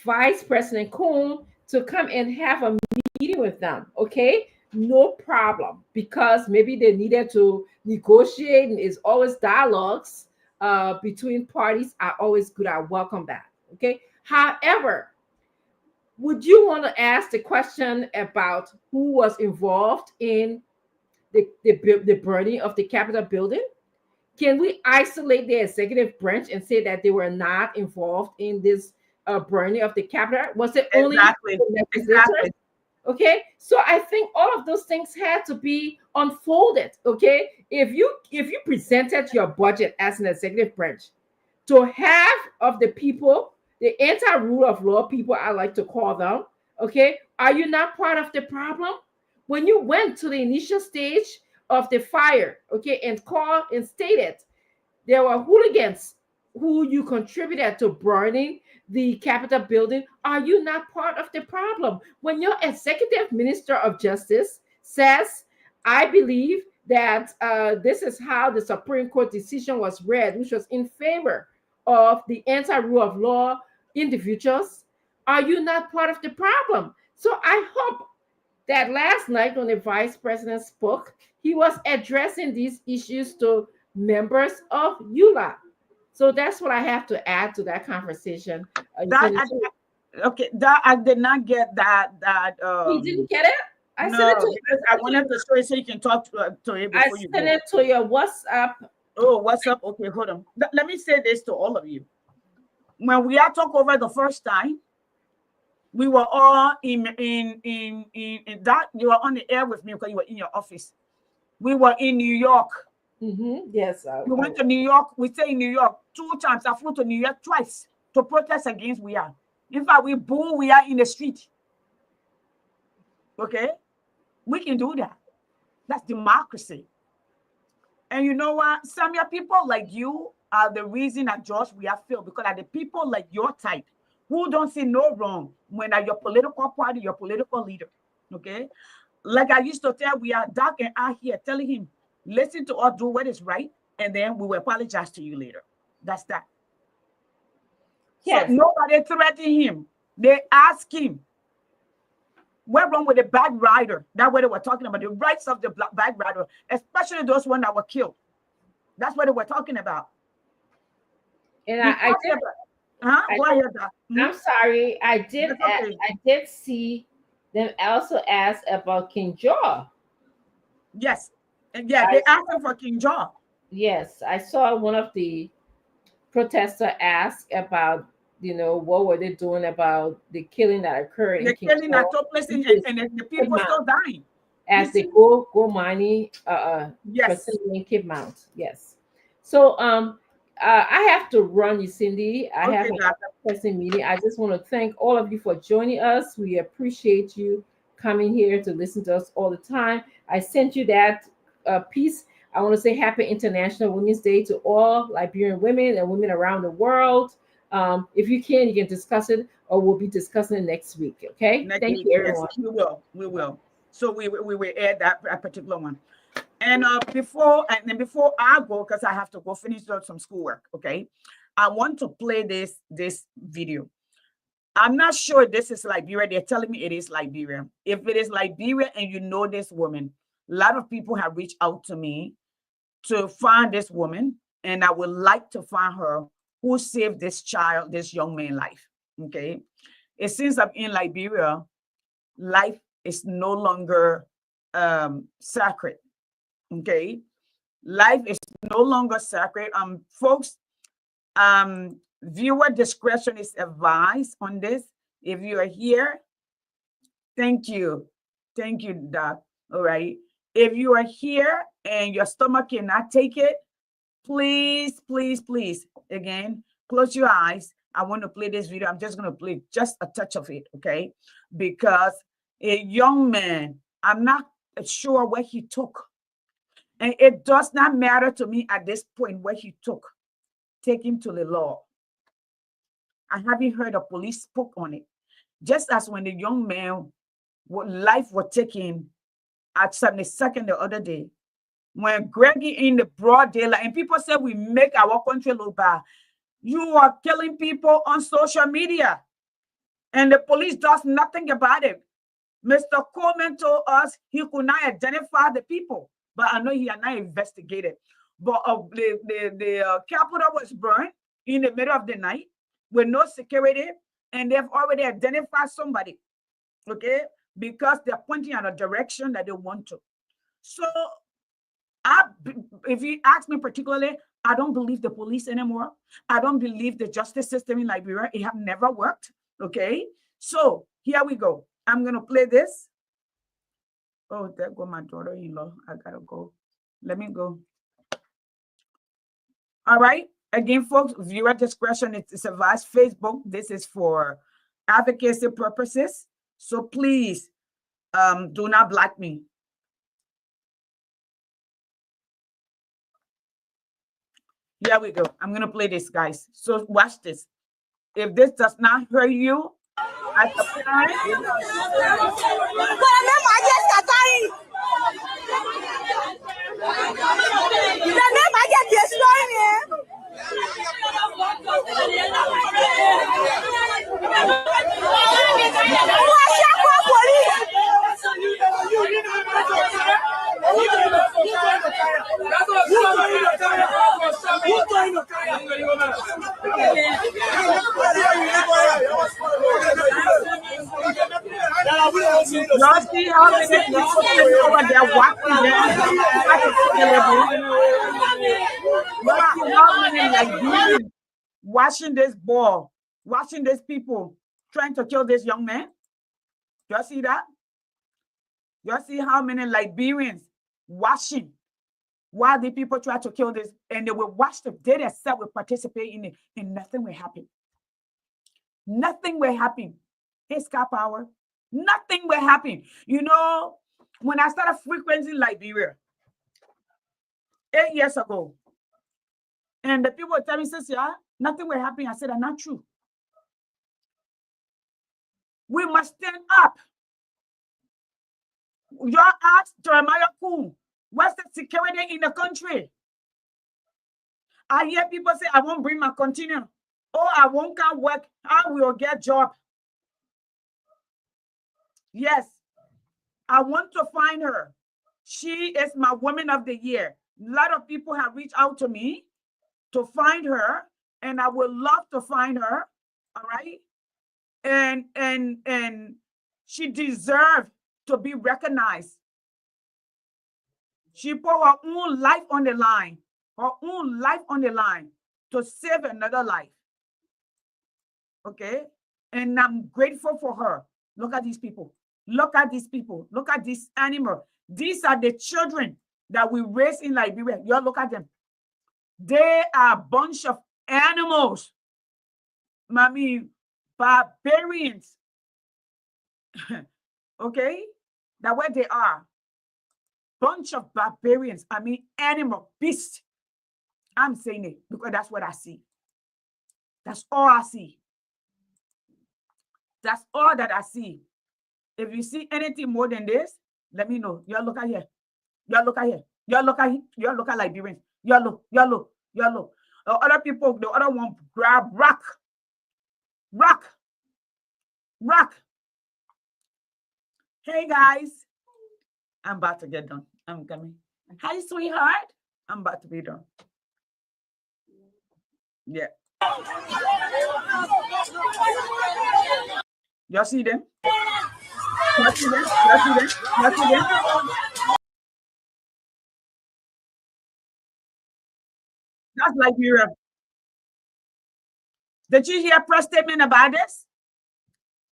Vice President Kun to come and have a meeting with them. Okay, no problem, because maybe they needed to negotiate, and it's always dialogues between parties are always good. I welcome that. Okay, however, would you want to ask the question about who was involved in the burning of the Capitol building? Can we isolate the executive branch and say that they were not involved in this burning of the Capitol? Was it only the legislators? Okay, so I think all of those things had to be unfolded. Okay, if you presented your budget as an executive branch to half of the people, the anti-rule of law people, I like to call them, okay, are you not part of the problem? When you went to the initial stage of the fire, okay, and called and stated there were hooligans who you contributed to burning the Capitol building, are you not part of the problem? When your executive minister of justice says, I believe that this is how the Supreme Court decision was read, which was in favor of the anti-rule of law individuals, are you not part of the problem? So I hope that last night when the vice president spoke, he was addressing these issues to members of ULA. So that's what I have to add to that conversation. Okay, that I did not get that. You didn't get it? I sent it No, to because I wanted to show you so you can talk to it I before you sent go. it to your WhatsApp. Oh, what's up? Okay, hold on. Let me say this to all of you. When we had talked over the first time, we were all in that. You were on the air with me because you were in your office. We were in New York. Yes. We went to New York. We stayed in New York 2 times. I flew to New York twice to protest against We Are. In fact, we boo We Are in the street. Okay? We can do that. That's democracy. And you know what? Some people like you are the reason that George We Are failed, because are the people like your type who don't see no wrong when at your political party, your political leader. Okay? Like I used to tell We Are, Doc and I here telling him, listen to us, do what is right, and then we will apologize to you later. That's that. Yes. So nobody threatened him. They asked him, what's wrong with the bag rider? That's what they were talking about, the rights of the bag rider, especially those ones that were killed. That's what they were talking about. And I did. I'm sorry. I did see them also ask about King Jaw. Yes. Yeah, they asked him for King Jaw. Yes, I saw one of the protesters ask about, what were they doing about the killing that occurred. The killing that took place, and the people still dying. As the Go Mining yes, facility in Cape Mount. Yes. So I have to run, you Cindy. I have a pressing meeting. I just want to thank all of you for joining us. We appreciate you coming here to listen to us all the time. I sent you that piece. I want to say Happy International Women's Day to all Liberian women and women around the world. If you can discuss it, or we'll be discussing it next week. Okay. Thank you, everyone. Yes, we will. So we will add that particular one. And before I go, because I have to go finish some schoolwork. Okay. I want to play this video. I'm not sure this is Liberia. They're telling me it is Liberia. If it is Liberia and you know this woman, a lot of people have reached out to me to find this woman, and I would like to find her who saved this young man's life. Okay. It seems that in Liberia, life is no longer sacred. Okay. Life is no longer sacred. Folks, viewer discretion is advised on this. If you are here, thank you. Thank you, Doc. All right. If you are here and your stomach cannot take it, please, please, please, again, close your eyes. I want to play this video. I'm just going to play just a touch of it, okay? Because a young man, I'm not sure what he took. And it does not matter to me at this point what he took. Take him to the law. I haven't heard a police spoke on it. Just as when the young man, life was taken at 72nd the other day, when Greggy in the broad daylight, and people say we make our country look bad. You are killing people on social media, and the police does nothing about it. Mr. Coleman told us he could not identify the people, but I know he had not investigated. But the Capitol was burned in the middle of the night with no security, and they've already identified somebody, okay? Because they're pointing in a direction that they want to. So, if you ask me particularly, I don't believe the police anymore. I don't believe the justice system in Liberia. It have never worked, okay? So, here we go. I'm going to play this. Oh, there go my daughter-in-law. I got to go. Let me go. All right. Again, folks, viewer discretion is advised. Facebook, this is for advocacy purposes. So please do not block me. Here we go. I'm going to play this, guys. So watch this. If this does not hurt you, at the time, Y'all see how many people sitting over there watching them? Try to kill the little boy. Y'all see how many Liberians watching this ball, watching these people trying to kill this young man? Y'all see that? Y'all see how many Liberians watching while the people try to kill this, and they will watch them. They themselves will participate in it, and nothing will happen. Nothing will happen. It's Scar Power. Nothing will happen. You know, when I started frequenting Liberia 8 years ago, and the people tell me, "Sis, yeah, nothing will happen." I said, "That's not true. We must stand up." Y'all asked Jeremiah Kuhn, what's the security in the country? I hear people say, "I won't bring my container. Oh, I won't come work. I will get job." Yes, I want to find her. She is my Woman of the Year. A lot of people have reached out to me to find her, and I would love to find her. All right. And she deserves to be recognized. She put her own life on the line, to save another life. Okay. And I'm grateful for her. Look at these people. Look at these people. Look at this animal. These are the children that we raise in Liberia. Y'all look at them. They are a bunch of animals. Mommy, barbarians. Okay? That's what they are. Bunch of barbarians. I mean, animal, beast. I'm saying it because that's what I see. That's all I see. That's all that I see. If you see anything more than this, let me know. Y'all look at here. Y'all look at here. Y'all look at Liberians. Y'all look. Other people, the other one grab rock. Hey guys, I'm about to get done. I'm coming. Hi, sweetheart. I'm about to be done. Yeah. Y'all see them? Y'all see them? That's Liberia. Did you hear a press statement about this?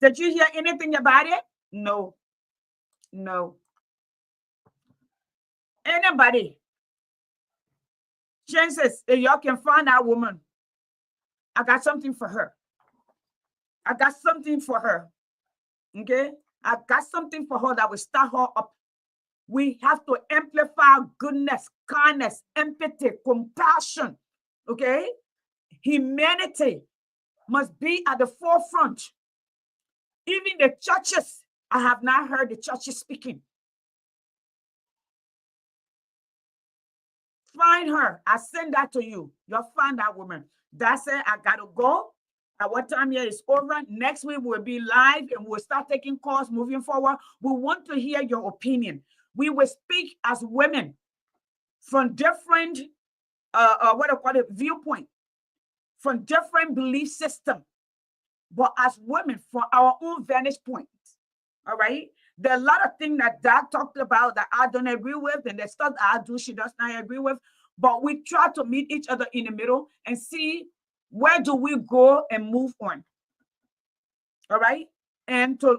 Did you hear anything about it? No. Anybody? Chances if y'all can find that woman. I got something for her. Okay? I got something for her that will start her up. We have to amplify goodness, kindness, empathy, compassion. Okay? Humanity must be at the forefront. Even the churches, I have not heard the churches speaking. Find her. I send that to you. You'll find that woman. That's it. I gotta go. At what time here is over. Next week we'll be live and we'll start taking calls moving forward. We want to hear your opinion. We will speak as women from different viewpoint, from different belief system, but as women from our own vantage point. All right. There are a lot of things that Doc talked about that I don't agree with, and there's stuff that I do she does not agree with. But we try to meet each other in the middle and see where do we go and move on. All right. And to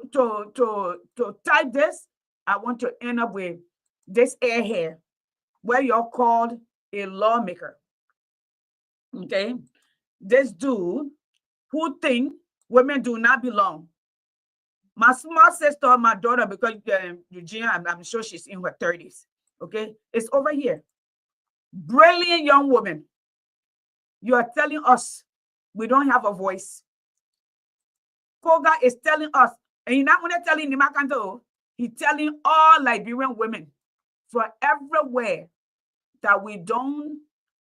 type this, I want to end up with this airhead, where you're called a lawmaker. Okay. This dude who think women do not belong. My small sister, my daughter, because Eugenia, I'm sure she's in her 30s. Okay. It's over here. Brilliant young woman. You are telling us we don't have a voice. Koga is telling us, and he's not only telling Nimakanto, he's telling all Liberian women from everywhere that we don't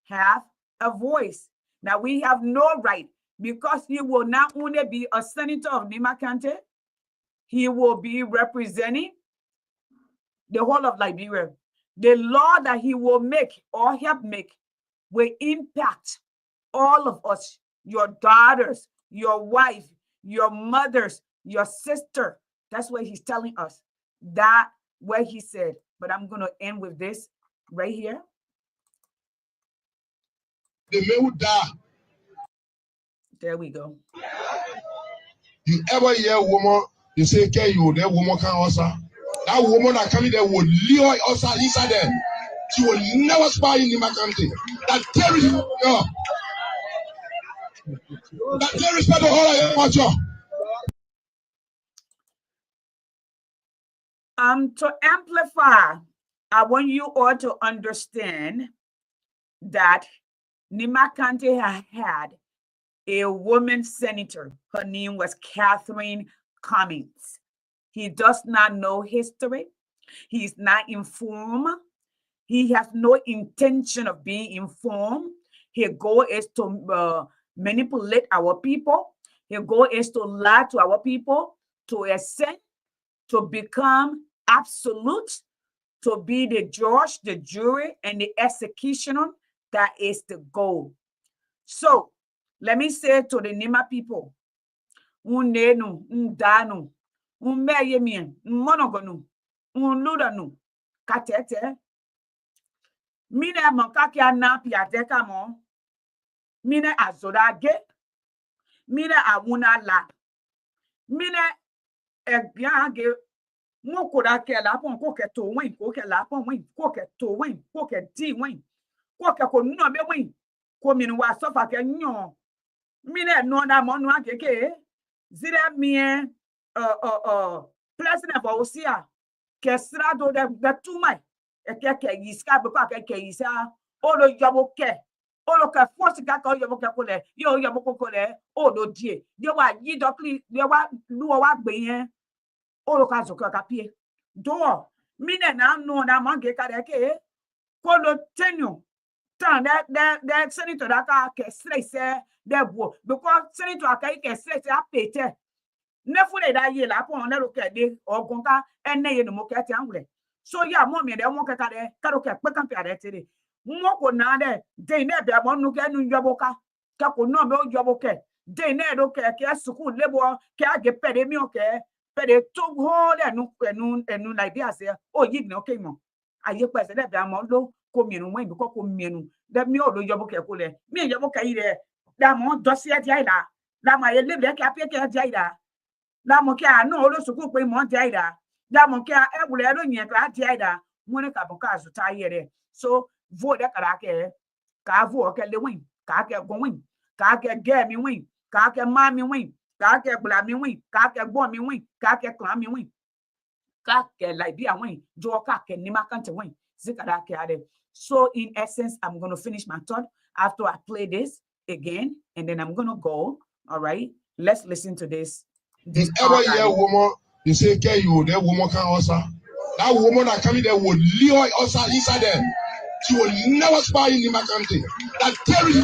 have a voice, that we have no right, because he will not only be a senator of Nimakante, he will be representing the whole of Liberia. The law that he will make or help make will impact all of us, your daughters, your wife, your mothers, your sister, That's what he's telling us. That what he said. But I'm going to end with this right here. The men who die. There we go. You ever hear a woman, you say, okay, you, that woman can also. That woman that coming there will lure us inside there. She will never spy in my country. That there is that there is not the whole culture. To amplify, I want you all to understand that Nima County had a woman senator. Her name was Catherine Cummings. He does not know history. He is not informed. He has no intention of being informed. His goal is to manipulate our people. His goal is to lie to our people, to ascend, to become absolute, to be the judge, the jury, and the executioner. That is the goal. So let me say to the Nima people, unenu, ndanu, unmeyemien, monogonu, unludanu, katete, mine monkaki anapi adeka mo, mine azorage, mine awuna la, mine egbiage, mokoda ke la pon ko ke to win, ko ke la pon win, ko ke to win, ko ke di win, ko ke ko no be win, ko minu wa sofa ke nyon, mine no na mo no akeke, zire mie president for Osia, ke strado de tumai, e ke yiska be ko ke yisa, o lo yobo ke, o lo ke force ka ko yobo ke ko le, yo yobo ko le, o lo die, yo wa yi dokli, yo wa luo wa gbe yen, o lo ka zo ka pie. Do mine na no na mange ka de ke, ko lo tenyo, tan de senator da ka ke stress de bo, because senator aka ke stress a pete. Nefule da ye la pon na lo ke de ogun ka ene ye no mo ke ti anwure. So ya mo mi de mo ke ka de ka ro ke pe kan pe ade tire. Mo ko na de ne be mo nu ke nu yobo ka ko no me o yobo ke de ne do ke school lebo ke age pe de mi o ke pe de to ho le nu like bi ase o yi ni o ke mo aye pe se de be mo lo ko mi nu mo bi ko mi nu de mi o lo yobo ke ko le mi yobo ke ire da mo do si e di ila la ma ye le ke apie ke di ila la mo ke anu o lo suku pe mo di ila la mo ke e wule ro yen ka di ila mo ne ka bo ka zo ta ye re so vo de kara ke ka vo ke le win ka ke go win ka ke ge mi win ka ke ma mi win ka ke bla mi win ka ke gbo mi win ka ke klan mi win ka ke like bi awin jo ka ke ni ma kan te win zikara ke ade. So in essence, I'm going to finish my thought after I play this again, and then I'm going to go. All right, let's listen to this. You ever hear a woman, you say, okay, you, that woman can also. That woman that coming there will lure us inside there. She will never spy in my country. That there is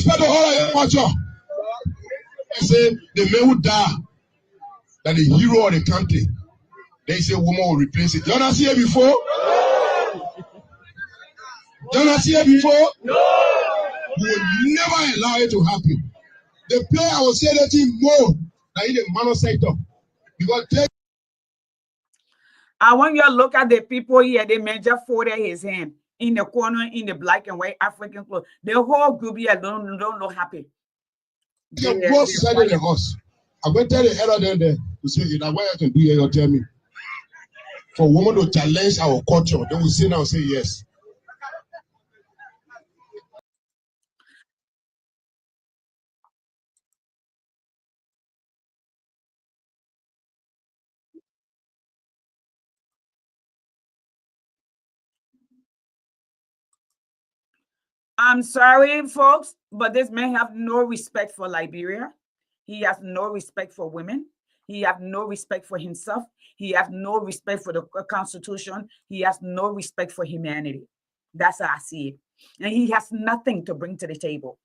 not the whole culture. I say the men who die, that the hero of the country. They say woman will replace it. You not see it before? You not see it before? We will never allow it to happen. The player will say that more than in the man sector. Because I want you to look at the people here. The major folded his hand in the corner in the black and white African clothes. The whole group here don't look happy. They're more society than us. I'm going to tell the elder there to say, that what I can do here, you tell me. For women to challenge our culture, they will say now, say yes. I'm sorry, folks, but this man have no respect for Liberia. He has no respect for women. He has no respect for himself. He has no respect for the Constitution. He has no respect for humanity. That's how I see it. And he has nothing to bring to the table.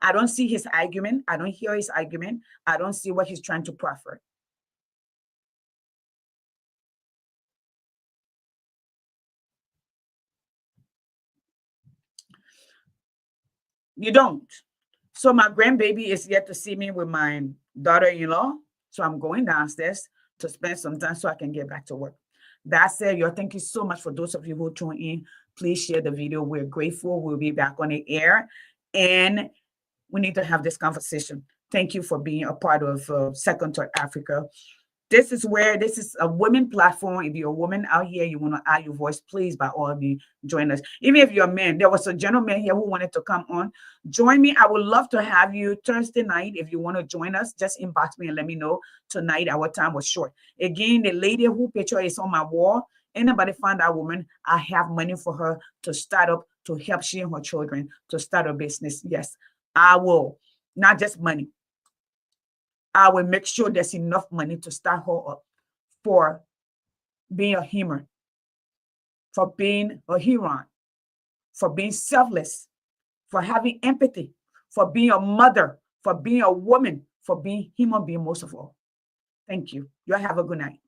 I don't see his argument. I don't hear his argument. I don't see what he's trying to proffer. You don't. So my grandbaby is yet to see me with my daughter-in-law. So I'm going downstairs to spend some time so I can get back to work. That said, y'all, thank you so much for those of you who tune in. Please share the video. We're grateful. We'll be back on the air, and we need to have this conversation. Thank you for being a part of Second Thought Africa. This is a women platform. If you're a woman out here, you want to add your voice, please, by all means, join us. Even if you're a man, there was a gentleman here who wanted to come on. Join me. I would love to have you Thursday night. If you want to join us, just inbox me and let me know tonight. Our time was short. Again, the lady who picture is on my wall. Anybody find that woman, I have money for her to start up, to help she and her children to start a business. Yes, I will. Not just money. I will make sure there's enough money to start her up for being a human, for being a hero, for being selfless, for having empathy, for being a mother, for being a woman, for being human being most of all. Thank you. You all have a good night.